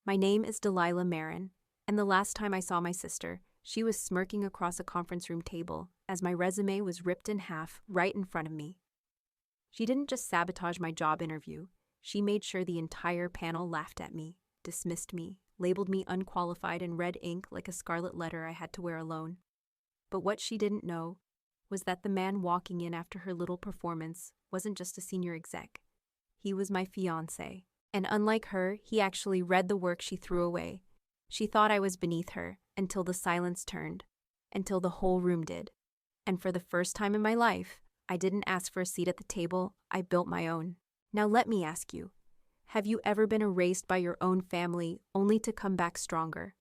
My name is Delilah Marin, and the last time I saw my sister, she was smirking across a conference room table as my resume was ripped in half right in front of me. She didn't just sabotage my job interview, she made sure the entire panel laughed at me, dismissed me, labeled me unqualified in red ink like a scarlet letter I had to wear alone. But what she didn't know was that the man walking in after her little performance wasn't just a senior exec. He was my fiancé. And unlike her, he actually read the work she threw away. She thought I was beneath her until the silence turned, until the whole room did. And for the first time in my life, I didn't ask for a seat at the table, I built my own. Now let me ask you, have you ever been erased by your own family only to come back stronger?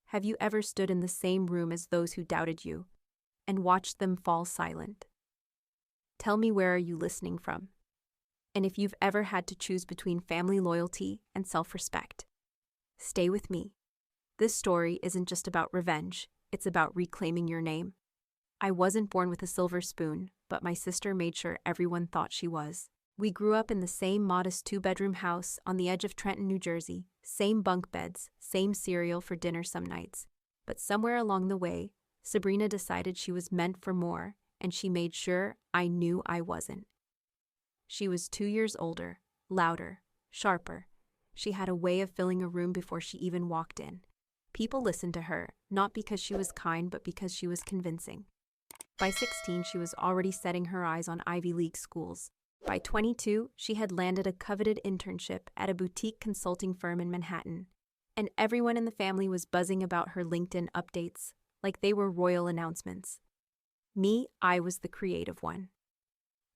Have you ever stood in the same room as those who doubted you and watched them fall silent? Tell me, where are you listening from? And if you've ever had to choose between family loyalty and self-respect, stay with me. This story isn't just about revenge, it's about reclaiming your name. I wasn't born with a silver spoon, but my sister made sure everyone thought she was. We grew up in the same modest 2-bedroom house on the edge of Trenton, New Jersey, same bunk beds, same cereal for dinner some nights. But somewhere along the way, Sabrina decided she was meant for more, and she made sure I knew I wasn't. She was 2 years older, louder, sharper. She had a way of filling a room before she even walked in. People listened to her, not because she was kind, but because she was convincing. By 16, she was already setting her eyes on Ivy League schools. By 22, she had landed a coveted internship at a boutique consulting firm in Manhattan. And everyone in the family was buzzing about her LinkedIn updates, like they were royal announcements. Me, I was the creative one.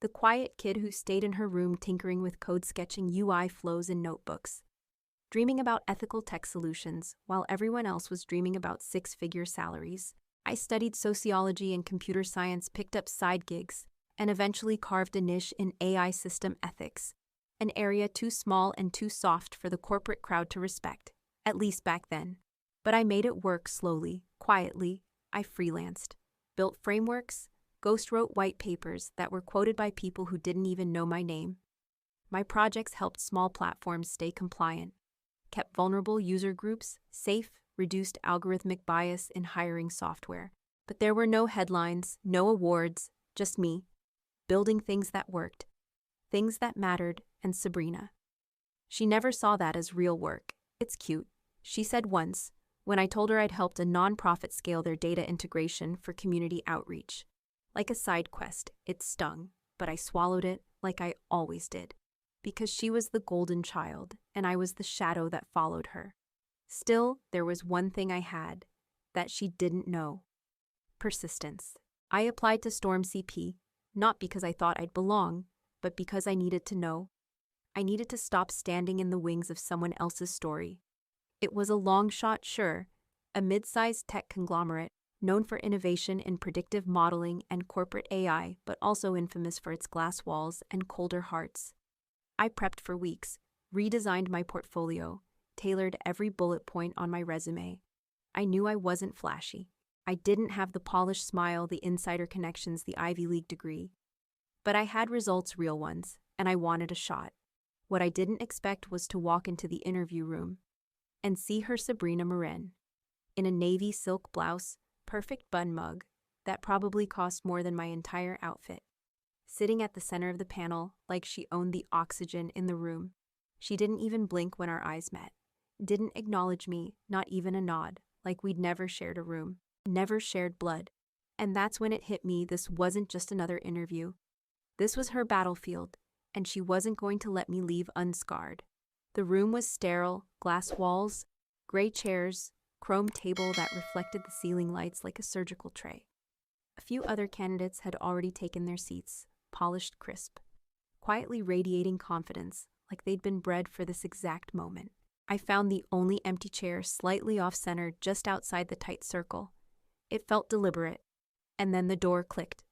The quiet kid who stayed in her room tinkering with code sketching UI flows in notebooks, dreaming about ethical tech solutions while everyone else was dreaming about 6-figure salaries. I studied sociology and computer science, picked up side gigs, and eventually carved a niche in AI system ethics, an area too small and too soft for the corporate crowd to respect, at least back then. But I made it work slowly, quietly. I freelanced, built frameworks, ghost-wrote white papers that were quoted by people who didn't even know my name. My projects helped small platforms stay compliant, kept vulnerable user groups safe, reduced algorithmic bias in hiring software. But there were no headlines, no awards, just me, building things that worked, things that mattered, and Sabrina. She never saw that as real work. It's cute, she said once, when I told her I'd helped a nonprofit scale their data integration for community outreach. Like a side quest, it stung, but I swallowed it like I always did, because she was the golden child, and I was the shadow that followed her. Still, there was one thing I had that she didn't know: persistence. I applied to Storm CP, not because I thought I'd belong, but because I needed to know. I needed to stop standing in the wings of someone else's story. It was a long shot, sure, a mid-sized tech conglomerate, known for innovation in predictive modeling and corporate AI, but also infamous for its glass walls and colder hearts. I prepped for weeks, redesigned my portfolio, tailored every bullet point on my resume. I knew I wasn't flashy. I didn't have the polished smile, the insider connections, the Ivy League degree. But I had results, real ones, and I wanted a shot. What I didn't expect was to walk into the interview room and see her Sabrina Marin, in a navy silk blouse, perfect bun mug that probably cost more than my entire outfit, sitting at the center of the panel like she owned the oxygen in the room. She didn't even blink when our eyes met, didn't acknowledge me, not even a nod, like we'd never shared a room, never shared blood. And that's when it hit me, this wasn't just another interview. This was her battlefield, and she wasn't going to let me leave unscarred. The room was sterile, glass walls, gray chairs, chrome table that reflected the ceiling lights like a surgical tray. A few other candidates had already taken their seats, polished crisp, quietly radiating confidence, like they'd been bred for this exact moment. I found the only empty chair slightly off-center just outside the tight circle. It felt deliberate, and then the door clicked.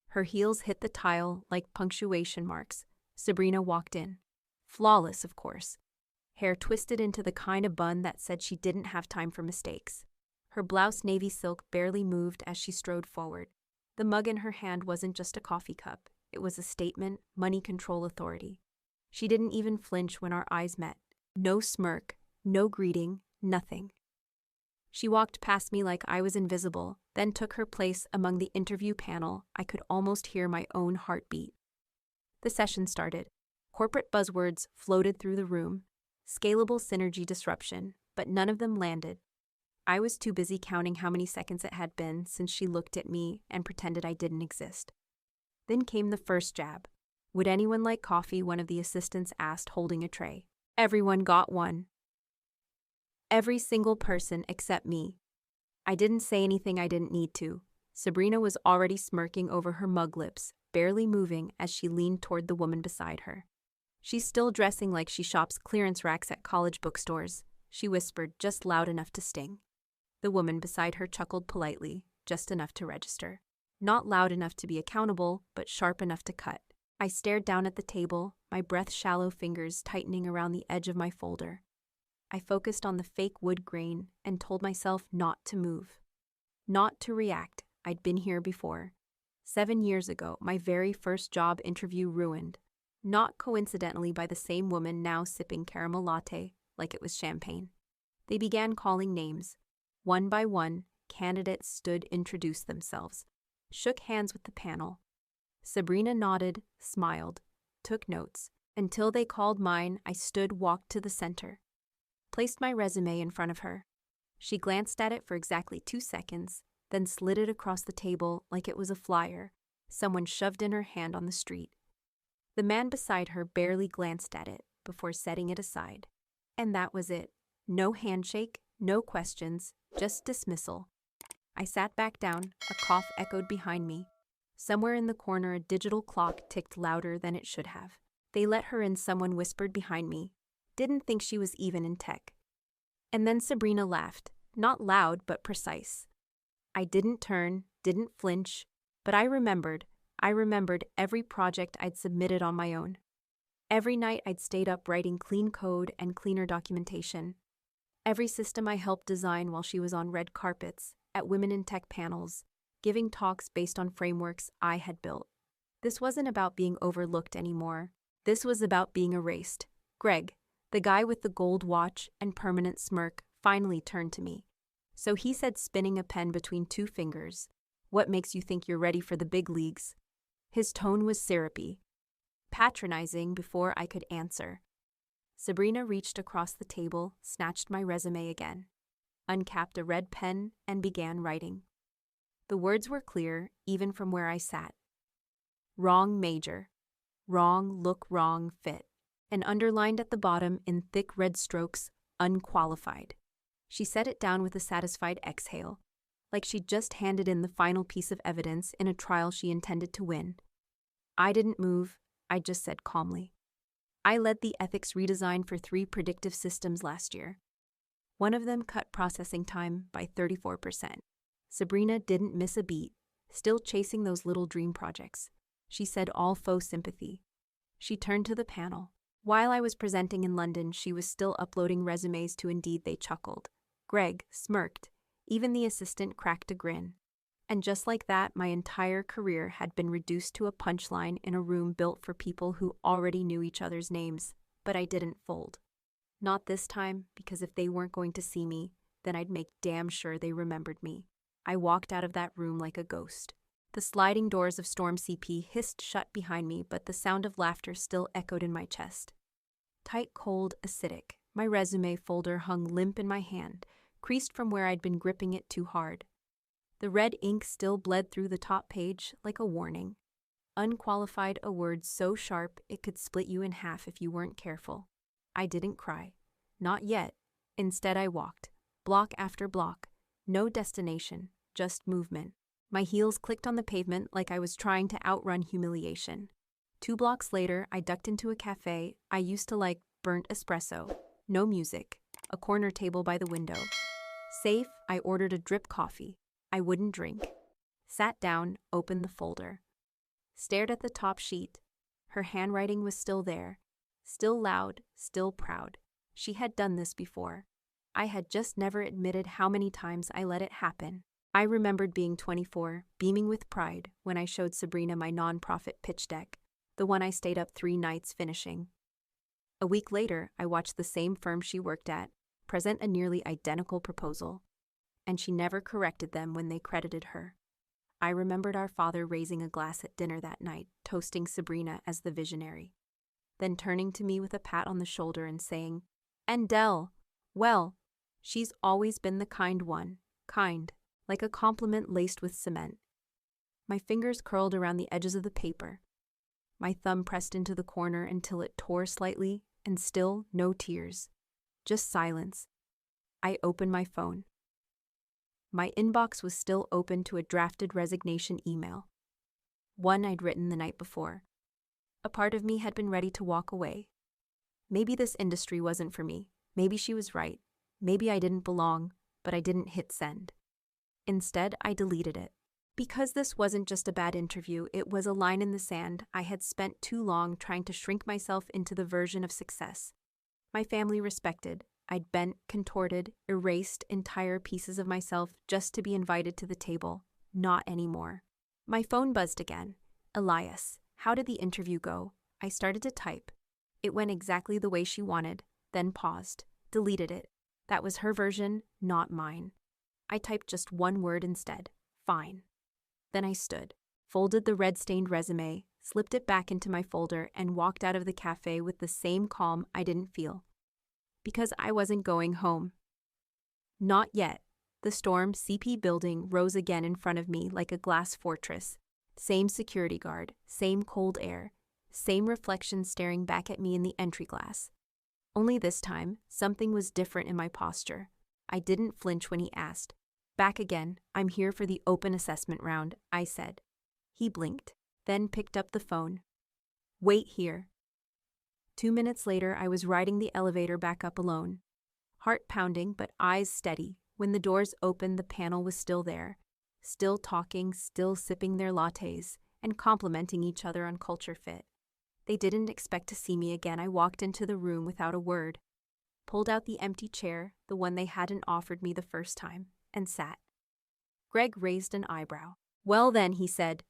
Her heels hit the tile like punctuation marks. Sabrina walked in. Flawless, of course. Hair twisted into the kind of bun that said she didn't have time for mistakes. Her blouse navy silk barely moved as she strode forward. The mug in her hand wasn't just a coffee cup. It was a statement, money control authority. She didn't even flinch when our eyes met. No smirk, No greeting, nothing. She walked past me like I was invisible, then took her place among the interview panel. I could almost hear my own heartbeat. The session started. Corporate buzzwords floated through the room. Scalable synergy disruption, but none of them landed. I was too busy counting how many seconds it had been since she looked at me and pretended I didn't exist. Then came the first jab. Would anyone like coffee? One of the assistants asked, holding a tray. Everyone got one. Every single person except me. I didn't say anything I didn't need to. Sabrina was already smirking over her mug lips, barely moving as she leaned toward the woman beside her. She's still dressing like she shops clearance racks at college bookstores, she whispered, just loud enough to sting. The woman beside her chuckled politely, just enough to register. Not loud enough to be accountable, but sharp enough to cut. I stared down at the table, my breath-shallow fingers tightening around the edge of my folder. I focused on the fake wood grain and told myself not to move. Not to react. I'd been here before. 7 years ago, my very first job interview ruined. Not coincidentally by the same woman now sipping caramel latte like it was champagne. They began calling names. One by one, candidates stood, introduced themselves, shook hands with the panel. Sabrina nodded, smiled, took notes. Until they called mine, I stood, walked to the center. Placed my resume in front of her. She glanced at it for exactly 2 seconds, then slid it across the table like it was a flyer someone shoved in her hand on the street. The man beside her barely glanced at it before setting it aside. And that was it. No handshake, no questions, just dismissal. I sat back down, a cough echoed behind me. Somewhere in the corner, a digital clock ticked louder than it should have. They let her in, someone whispered behind me. Didn't think she was even in tech. And then Sabrina laughed, not loud but precise. I didn't turn, didn't flinch, but I remembered every project I'd submitted on my own. Every night I'd stayed up writing clean code and cleaner documentation. Every system I helped design while she was on red carpets, at Women in Tech panels, giving talks based on frameworks I had built. This wasn't about being overlooked anymore. This was about being erased. Greg, the guy with the gold watch and permanent smirk, finally turned to me. So he said, spinning a pen between 2 fingers, "What makes you think you're ready for the big leagues?" His tone was syrupy, patronizing before I could answer. Sabrina reached across the table, snatched my resume again, uncapped a red pen, and began writing. The words were clear, even from where I sat. Wrong major. Wrong look, wrong fit. And underlined at the bottom in thick red strokes, unqualified. She set it down with a satisfied exhale, like she'd just handed in the final piece of evidence in a trial she intended to win. I didn't move, I just said calmly. I led the ethics redesign for 3 predictive systems last year. One of them cut processing time by 34%. Sabrina didn't miss a beat, still chasing those little dream projects. She said, all faux sympathy. She turned to the panel. While I was presenting in London, she was still uploading resumes to Indeed. They chuckled. Greg smirked. Even the assistant cracked a grin. And just like that, my entire career had been reduced to a punchline in a room built for people who already knew each other's names. But I didn't fold. Not this time, because if they weren't going to see me, then I'd make damn sure they remembered me. I walked out of that room like a ghost. The sliding doors of Storm CP hissed shut behind me, but the sound of laughter still echoed in my chest. Tight, cold, acidic, my resume folder hung limp in my hand, creased from where I'd been gripping it too hard. The red ink still bled through the top page like a warning. Unqualified, a word so sharp it could split you in half if you weren't careful. I didn't cry. Not yet. Instead, I walked, block after block. No destination, just movement. My heels clicked on the pavement like I was trying to outrun humiliation. 2 blocks later, I ducked into a cafe I used to like, burnt espresso. No music. A corner table by the window. Safe, I ordered a drip coffee. I wouldn't drink. Sat down, opened the folder. Stared at the top sheet. Her handwriting was still there. Still loud, still proud. She had done this before. I had just never admitted how many times I let it happen. I remembered being 24, beaming with pride, when I showed Sabrina my nonprofit pitch deck, the one I stayed up 3 nights finishing. A week later, I watched the same firm she worked at, present a nearly identical proposal, and she never corrected them when they credited her. I remembered our father raising a glass at dinner that night, toasting Sabrina as the visionary, then turning to me with a pat on the shoulder and saying, "And Del, well, she's always been the kind one, kind, like a compliment laced with cement." My fingers curled around the edges of the paper. My thumb pressed into the corner until it tore slightly, and still no tears. Just silence. I opened my phone. My inbox was still open to a drafted resignation email. One I'd written the night before. A part of me had been ready to walk away. Maybe this industry wasn't for me. Maybe she was right. Maybe I didn't belong, but I didn't hit send. Instead, I deleted it. Because this wasn't just a bad interview, it was a line in the sand. I had spent too long trying to shrink myself into the version of success my family respected. I'd bent, contorted, erased entire pieces of myself just to be invited to the table. Not anymore. My phone buzzed again. "Elias, how did the interview go?" I started to type. It went exactly the way she wanted, then paused, deleted it. That was her version, not mine. I typed just one word instead. "Fine." Then I stood, folded the red-stained resume, slipped it back into my folder, and walked out of the cafe with the same calm I didn't feel. Because I wasn't going home. Not yet. The Storm CP building rose again in front of me like a glass fortress. Same security guard, same cold air, same reflection staring back at me in the entry glass. Only this time, something was different in my posture. I didn't flinch when he asked. "Back again, I'm here for the open assessment round," I said. He blinked, then picked up the phone. "Wait here." 2 minutes later, I was riding the elevator back up alone. Heart pounding, but eyes steady. When the doors opened, the panel was still there. Still talking, still sipping their lattes, and complimenting each other on culture fit. They didn't expect to see me again. I walked into the room without a word, pulled out the empty chair, the one they hadn't offered me the first time, and sat. Greg raised an eyebrow. "Well then," he said,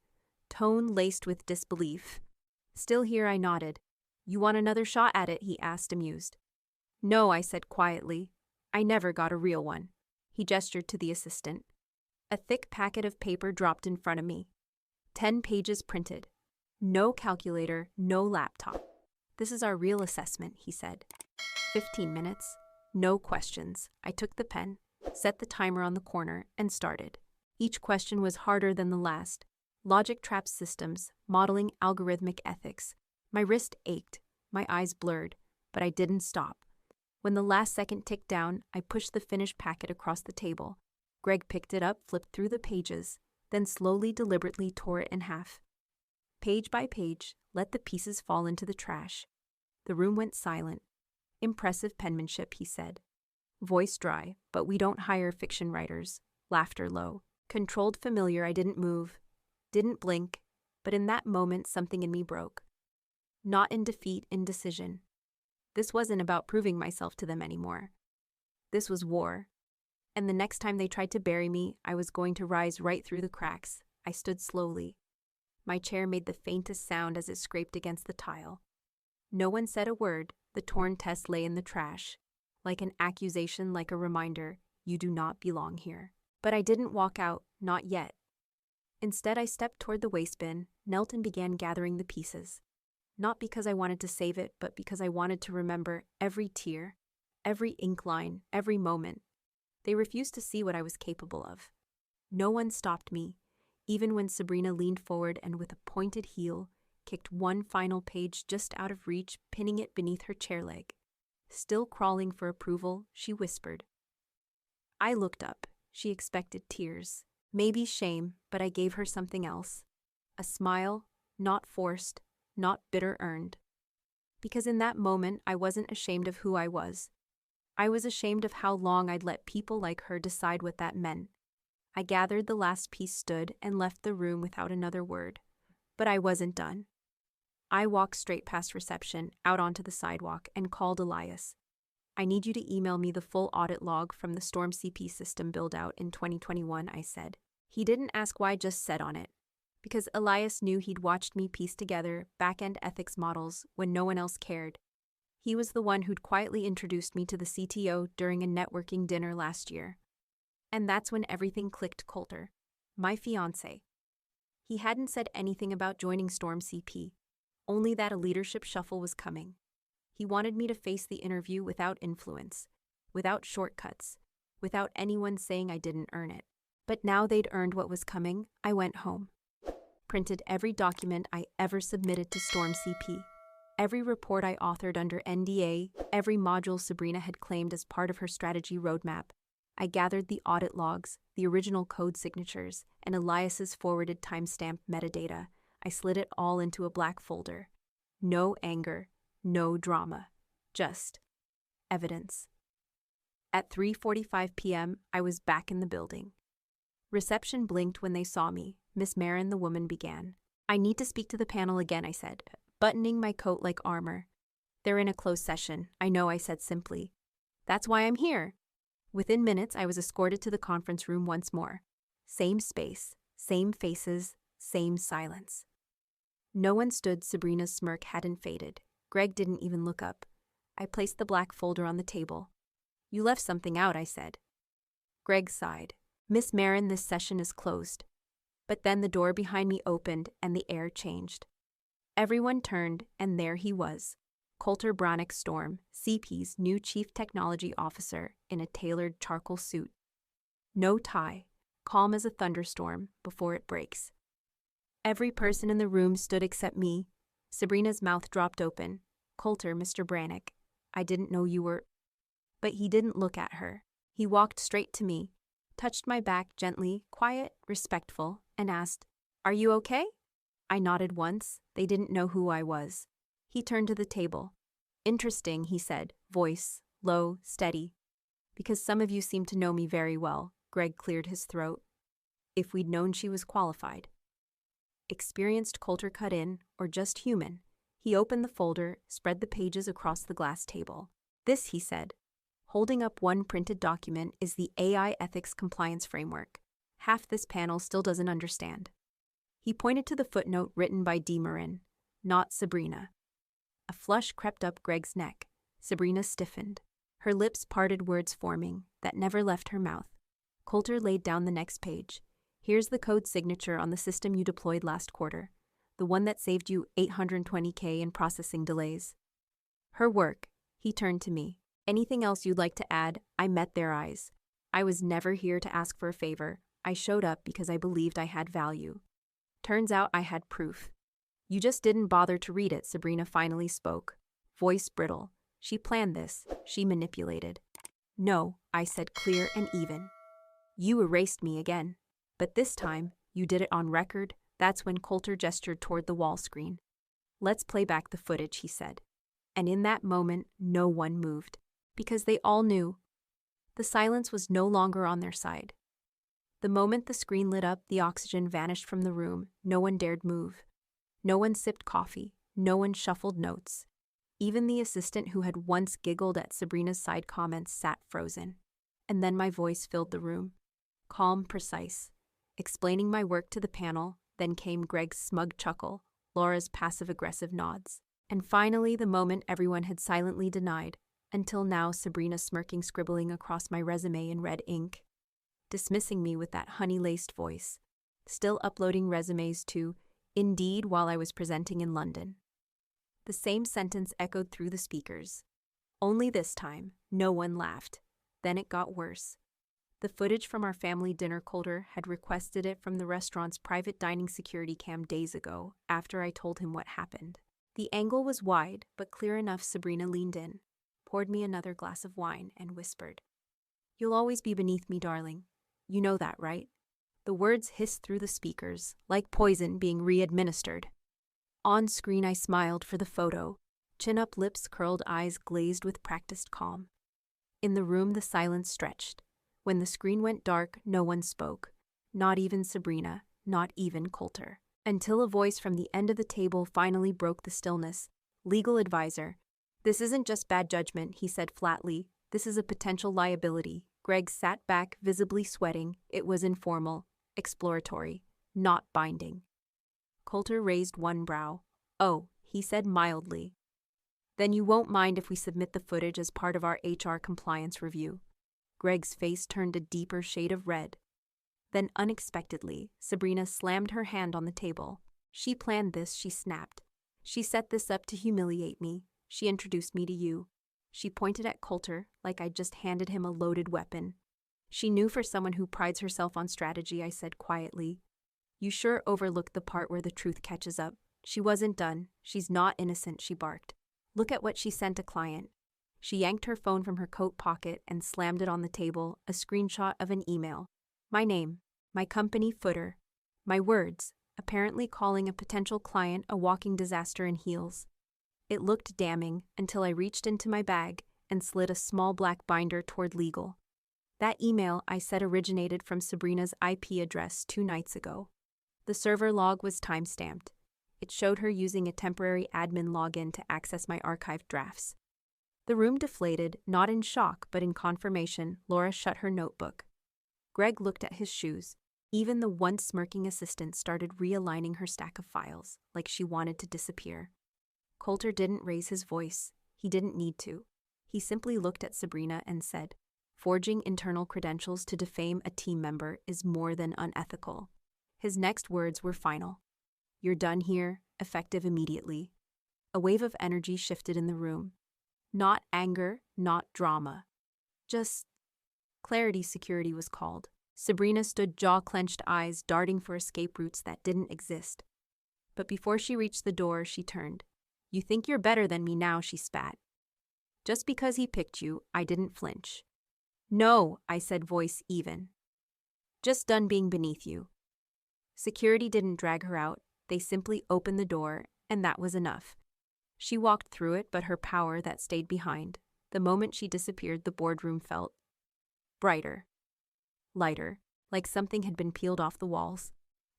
tone laced with disbelief. Still here, I nodded. "You want another shot at it?" he asked, amused. "No," I said quietly. "I never got a real one." He gestured to the assistant. A thick packet of paper dropped in front of me. 10 pages printed. No calculator, no laptop. "This is our real assessment," he said. 15 minutes. No questions. I took the pen, set the timer on the corner, and started. Each question was harder than the last. Logic trap systems, modeling algorithmic ethics. My wrist ached, my eyes blurred, but I didn't stop. When the last second ticked down, I pushed the finished packet across the table. Greg picked it up, flipped through the pages, then slowly, deliberately tore it in half. Page by page, let the pieces fall into the trash. The room went silent. "Impressive penmanship," he said. Voice dry, "but we don't hire fiction writers." Laughter low. Controlled familiar. I didn't move, didn't blink, but in that moment something in me broke. Not in defeat, in decision. This wasn't about proving myself to them anymore. This was war. And the next time they tried to bury me, I was going to rise right through the cracks. I stood slowly. My chair made the faintest sound as it scraped against the tile. No one said a word. The torn test lay in the trash. Like an accusation, like a reminder, you do not belong here. But I didn't walk out, not yet. Instead, I stepped toward the waste bin, knelt and began gathering the pieces. Not because I wanted to save it, but because I wanted to remember every tear, every ink line, every moment. They refused to see what I was capable of. No one stopped me, even when Sabrina leaned forward and with a pointed heel, kicked one final page just out of reach, pinning it beneath her chair leg. Still crawling for approval, she whispered. I looked up. She expected tears. Maybe shame, but I gave her something else. A smile, not forced, not bitter earned. Because in that moment, I wasn't ashamed of who I was. I was ashamed of how long I'd let people like her decide what that meant. I gathered the last piece, stood, and left the room without another word. But I wasn't done. I walked straight past reception, out onto the sidewalk, and called Elias. I need you to email me the full audit log from the Storm CP system build-out in 2021, I said. He didn't ask why, just said on it. Because Elias knew he'd watched me piece together back-end ethics models when no one else cared. He was the one who'd quietly introduced me to the CTO during a networking dinner last year. And that's when everything clicked. Coulter, my fiancé. He hadn't said anything about joining Storm CP, only that a leadership shuffle was coming. He wanted me to face the interview without influence, without shortcuts, without anyone saying I didn't earn it. But now they'd earned what was coming, I went home. Printed every document I ever submitted to Storm CP, every report I authored under NDA, every module Sabrina had claimed as part of her strategy roadmap. I gathered the audit logs, the original code signatures, and Elias's forwarded timestamp metadata. I slid it all into a black folder. No anger, no drama, just evidence. At 3:45 p.m., I was back in the building. Reception blinked when they saw me. Miss Marin, the woman, began. I need to speak to the panel again, I said, buttoning my coat like armor. They're in a closed session, I know, I said simply. That's why I'm here. Within minutes, I was escorted to the conference room once more. Same space, same faces, same silence. No one stood. Sabrina's smirk hadn't faded. Greg didn't even look up. I placed the black folder on the table. You left something out, I said. Greg sighed. Miss Marin, this session is closed. But then the door behind me opened and the air changed. Everyone turned, and there he was. Coulter Branick, Storm, CP's new Chief Technology Officer, in a tailored charcoal suit. No tie, calm as a thunderstorm before it breaks. Every person in the room stood except me. Sabrina's mouth dropped open. Coulter, Mr. Branick, I didn't know you were... But he didn't look at her. He walked straight to me, touched my back gently, quiet, respectful, and asked, Are you okay? I nodded once. They didn't know who I was. He turned to the table. Interesting, he said, voice low, steady. Because some of you seem to know me very well. Greg cleared his throat. If we'd known she was qualified. Experienced, Coulter cut in, or just human. He opened the folder, spread the pages across the glass table. This, he said, holding up one printed document, is the AI Ethics Compliance Framework. Half this panel still doesn't understand. He pointed to the footnote written by Delilah Marin, not Sabrina. A flush crept up Greg's neck. Sabrina stiffened. Her lips parted, words forming that never left her mouth. Coulter laid down the next page. Here's the code signature on the system you deployed last quarter, the one that saved you $820K in processing delays. Her work. He turned to me. Anything else you'd like to add? I met their eyes. I was never here to ask for a favor. I showed up because I believed I had value. Turns out I had proof. You just didn't bother to read it, Sabrina finally spoke. Voice brittle. She planned this. She manipulated. No, I said, clear and even. You erased me again. But this time, you did it on record. That's when Coulter gestured toward the wall screen. Let's play back the footage, he said. And in that moment, no one moved. Because they all knew. The silence was no longer on their side. The moment the screen lit up, the oxygen vanished from the room. No one dared move. No one sipped coffee. No one shuffled notes. Even the assistant who had once giggled at Sabrina's side comments sat frozen. And then my voice filled the room. Calm, precise. Explaining my work to the panel, then came Greg's smug chuckle, Laura's passive-aggressive nods. And finally, the moment everyone had silently denied. Until now, Sabrina smirking, scribbling across my resume in red ink. Dismissing me with that honey-laced voice. Still uploading resumes to Indeed while I was presenting in London. The same sentence echoed through the speakers. Only this time, no one laughed. Then it got worse. The footage from our family dinner, Coulter had requested it from the restaurant's private dining security cam days ago, after I told him what happened. The angle was wide, but clear enough. Sabrina leaned in, poured me another glass of wine, and whispered, You'll always be beneath me, darling. You know that, right? The words hissed through the speakers, like poison being re-administered. On screen, I smiled for the photo, chin-up lips curled, eyes glazed with practiced calm. In the room, the silence stretched. When the screen went dark, no one spoke. Not even Sabrina, not even Coulter. Until a voice from the end of the table finally broke the stillness. Legal advisor. This isn't just bad judgment, he said flatly. This is a potential liability. Greg sat back, visibly sweating. It was informal, exploratory, not binding. Coulter raised one brow. Oh, he said mildly. Then you won't mind if we submit the footage as part of our HR compliance review. Greg's face turned a deeper shade of red. Then unexpectedly, Sabrina slammed her hand on the table. She planned this, she snapped. She set this up to humiliate me. She introduced me to you. She pointed at Coulter like I'd just handed him a loaded weapon. She knew for someone who prides herself on strategy, I said quietly. You sure overlooked the part where the truth catches up. She wasn't done. She's not innocent, she barked. Look at what she sent a client. She yanked her phone from her coat pocket and slammed it on the table, a screenshot of an email. My name, my company footer, my words, apparently calling a potential client a walking disaster in heels. It looked damning until I reached into my bag and slid a small black binder toward legal. That email, I said, originated from Sabrina's IP address 2 nights ago. The server log was time-stamped. It showed her using a temporary admin login to access my archived drafts. The room deflated, not in shock, but in confirmation. Laura shut her notebook. Greg looked at his shoes. Even the once smirking assistant started realigning her stack of files, like she wanted to disappear. Coulter didn't raise his voice. He didn't need to. He simply looked at Sabrina and said, forging internal credentials to defame a team member is more than unethical. His next words were final. You're done here, effective immediately. A wave of energy shifted in the room. Not anger, not drama. Just clarity. Security was called. Sabrina stood jaw-clenched, eyes darting for escape routes that didn't exist. But before she reached the door, she turned. You think you're better than me now, she spat. Just because he picked you, I didn't flinch. No, I said, voice even. Just done being beneath you. Security didn't drag her out. They simply opened the door, and that was enough. She walked through it, but her power that stayed behind. The moment she disappeared, the boardroom felt brighter, lighter, like something had been peeled off the walls.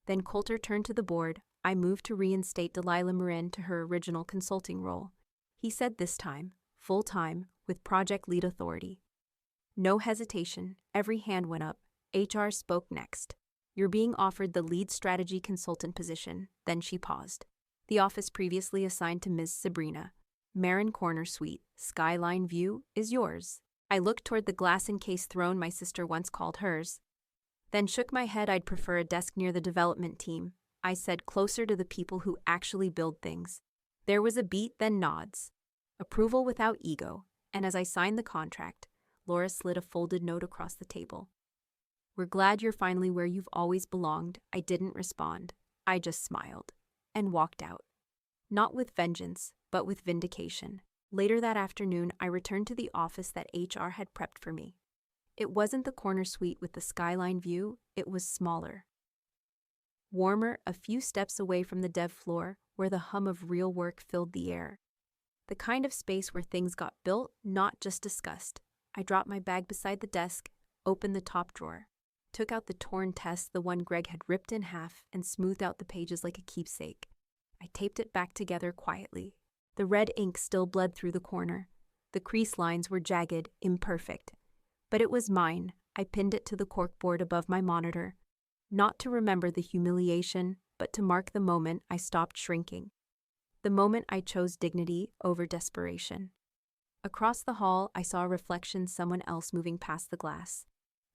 Then Coulter turned to the board. I moved to reinstate Delilah Marin to her original consulting role. He said this time, full-time, with project lead authority. No hesitation, every hand went up. HR spoke next. You're being offered the lead strategy consultant position. Then she paused. The office previously assigned to Ms. Sabrina, Marin Corner Suite, skyline view, is yours. I looked toward the glass-encased throne my sister once called hers, then shook my head. I'd prefer a desk near the development team. I said, closer to the people who actually build things. There was a beat, then nods. Approval without ego, and as I signed the contract, Laura slid a folded note across the table. We're glad you're finally where you've always belonged. I didn't respond. I just smiled and walked out. Not with vengeance, but with vindication. Later that afternoon, I returned to the office that HR had prepped for me. It wasn't the corner suite with the skyline view, it was smaller. Warmer, a few steps away from the dev floor, where the hum of real work filled the air. The kind of space where things got built, not just discussed. I dropped my bag beside the desk, opened the top drawer, took out the torn test, the one Greg had ripped in half, and smoothed out the pages like a keepsake. I taped it back together quietly. The red ink still bled through the corner. The crease lines were jagged, imperfect. But it was mine. I pinned it to the corkboard above my monitor, not to remember the humiliation, but to mark the moment I stopped shrinking. The moment I chose dignity over desperation. Across the hall, I saw a reflection, someone else moving past the glass.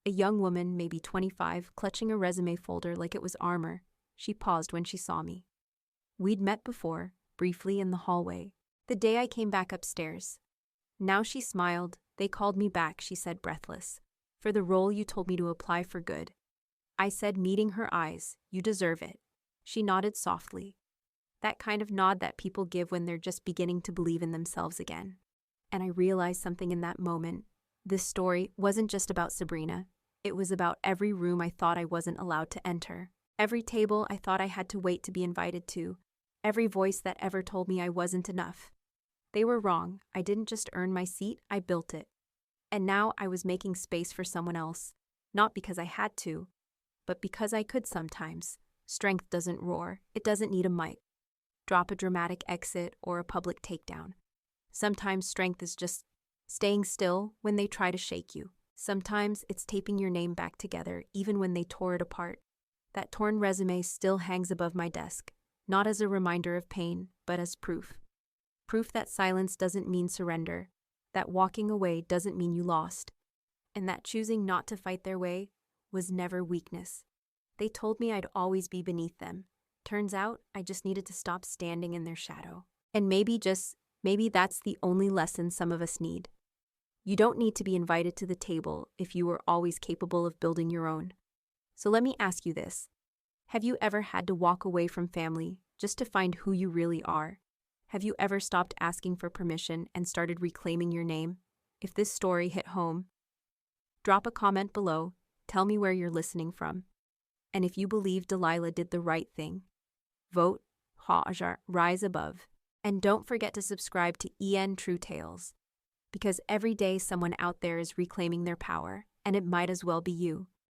A young woman, maybe 25, clutching a resume folder like it was armor. She paused when she saw me. We'd met before, briefly in the hallway, the day I came back upstairs. Now she smiled. They called me back, she said, breathless. For the role you told me to apply for good. I said, meeting her eyes, you deserve it. She nodded softly. That kind of nod that people give when they're just beginning to believe in themselves again. And I realized something in that moment. This story wasn't just about Sabrina. It was about every room I thought I wasn't allowed to enter. Every table I thought I had to wait to be invited to. Every voice that ever told me I wasn't enough. They were wrong. I didn't just earn my seat, I built it. And now I was making space for someone else. Not because I had to, but because I could sometimes. Strength doesn't roar. It doesn't need a mic. Drop a dramatic exit or a public takedown. Sometimes strength is just staying still when they try to shake you. Sometimes it's taping your name back together even when they tore it apart. That torn resume still hangs above my desk, not as a reminder of pain, but as proof. Proof that silence doesn't mean surrender, that walking away doesn't mean you lost, and that choosing not to fight their way was never weakness. They told me I'd always be beneath them. Turns out I just needed to stop standing in their shadow. And maybe that's the only lesson some of us need. You don't need to be invited to the table if you were always capable of building your own. So let me ask you this. Have you ever had to walk away from family just to find who you really are? Have you ever stopped asking for permission and started reclaiming your name? If this story hit home, drop a comment below, tell me where you're listening from. And if you believe Delilah did the right thing, vote, Hajar, rise above. And don't forget to subscribe to EN True Tales, because every day someone out there is reclaiming their power, and it might as well be you.